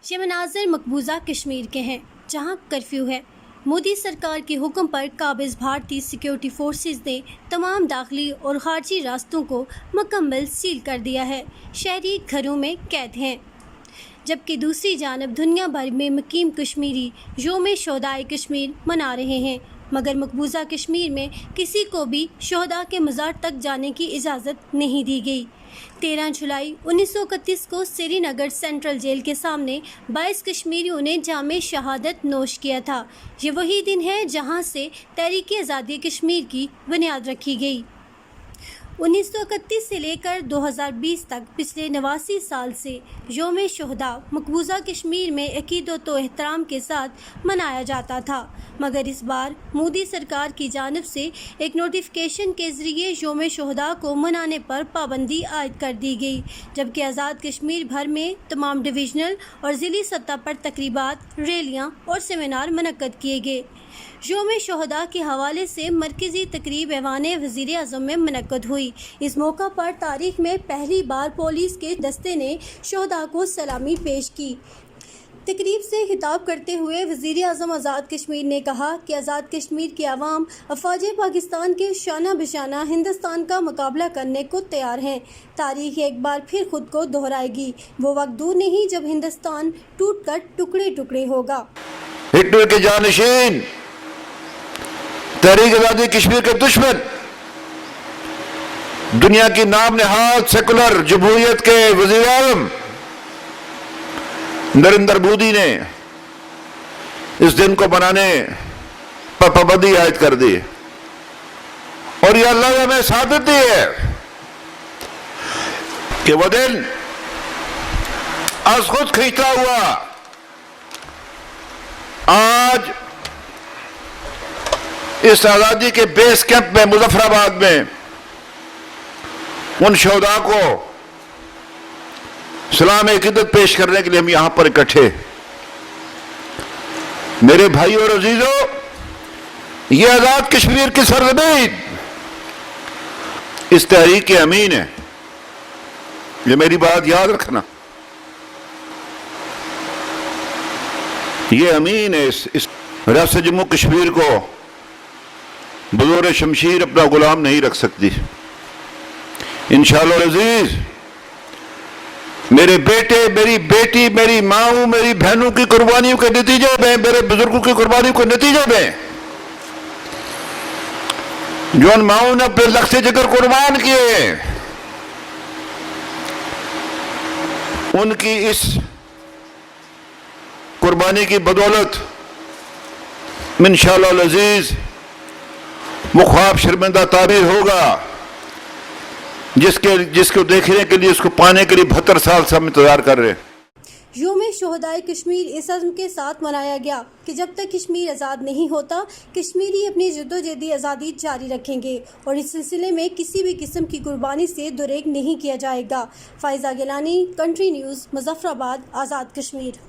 یہ مناظر مقبوضہ کشمیر کے ہیں جہاں کرفیو ہے۔ مودی سرکار کے حکم پر قابض بھارتی سیکیورٹی فورسز نے تمام داخلی اور خارجی راستوں کو مکمل سیل کر دیا ہے۔ شہری گھروں میں قید ہیں، جبکہ دوسری جانب دنیا بھر میں مقیم کشمیری یوم شہدائے کشمیر منا رہے ہیں، مگر مقبوضہ کشمیر میں کسی کو بھی شہداء کے مزار تک جانے کی اجازت نہیں دی گئی۔ 13 جولائی 1931 کو سری نگر سینٹرل جیل کے سامنے 22 کشمیریوں نے جام شہادت نوش کیا تھا۔ یہ وہی دن ہے جہاں سے تحریک آزادی کشمیر کی بنیاد رکھی گئی۔ 1931 سے لے کر 2020 تک پچھلے 89 سال سے یوم شہداء مقبوضہ کشمیر میں عقیدت و احترام کے ساتھ منایا جاتا تھا، مگر اس بار مودی سرکار کی جانب سے ایک نوٹیفیکیشن کے ذریعے یوم شہداء کو منانے پر پابندی عائد کر دی گئی، جبکہ آزاد کشمیر بھر میں تمام ڈویژنل اور ضلعی سطح پر تقریبات، ریلیاں اور سیمینار منعقد کیے گئے۔ یوم شہداء کے حوالے سے مرکزی تقریب ایوان وزیر اعظم میں منعقد ہوئی۔ اس موقع پر تاریخ میں پہلی بار پولیس کے دستے نے شہداء کو سلامی پیش کی۔ تقریب سے خطاب کرتے ہوئے وزیر اعظم آزاد کشمیر نے کہا کہ آزاد کشمیر کی عوام افواج پاکستان کے شانہ بشانہ ہندوستان کا مقابلہ کرنے کو تیار ہیں۔ تاریخ ایک بار پھر خود کو دہرائے گی۔ وہ وقت دور نہیں جب ہندوستان ٹوٹ کر ٹکڑے ٹکڑے ہوگا۔ ہٹلر کے جانشین، تحریک آزادی کشمیر کے دشمن، دنیا کی نام نہاد سیکولر جمہوریت کے وزیر اعظم نریندر مودی نے اس دن کو منانے پر پابندی عائد کر دی، اور یہ اللہ نے ہمیں ثابت دی ہے کہ وہ دن از خود کھینچتا ہوا آج اس آزادی کے بیس کیمپ میں مظفر آباد میں ان شہداء کو سلام عقیدت پیش کرنے کے لیے ہم یہاں پر اکٹھے۔ میرے بھائیو اور عزیزو، یہ آزاد کشمیر کی سرزمین اس تحریک کے امین ہے، یہ میری بات یاد رکھنا، یہ امین ہے۔ اس ریاست جموں کشمیر کو بزور شمشیر اپنا غلام نہیں رکھ سکتی۔ انشاءاللہ العزیز میرے بیٹے، میری بیٹی، میری ماؤں، میری بہنوں کی قربانیوں کے نتیجے میں، میرے بزرگوں کی قربانیوں کے نتیجے میں، جو ان ماؤں نے اپنے لخت جگر قربان کیے، ان کی اس قربانی کی بدولت انشاءاللہ العزیز وہ خواب شرمندہ تعبیر ہوگا جس کو دیکھنے کے لیے، اس کو پانے کے لیے 72 سال سے ہم انتظار کر رہے ہیں۔ یوم شہدائے کشمیر اس عزم کے ساتھ منایا گیا کہ جب تک کشمیر آزاد نہیں ہوتا، کشمیری اپنی جدوجہد آزادی جاری رکھیں گے اور اس سلسلے میں کسی بھی قسم کی قربانی سے دریغ نہیں کیا جائے گا۔ فائزہ گیلانی، کنٹری نیوز، مظفر آباد، آزاد کشمیر۔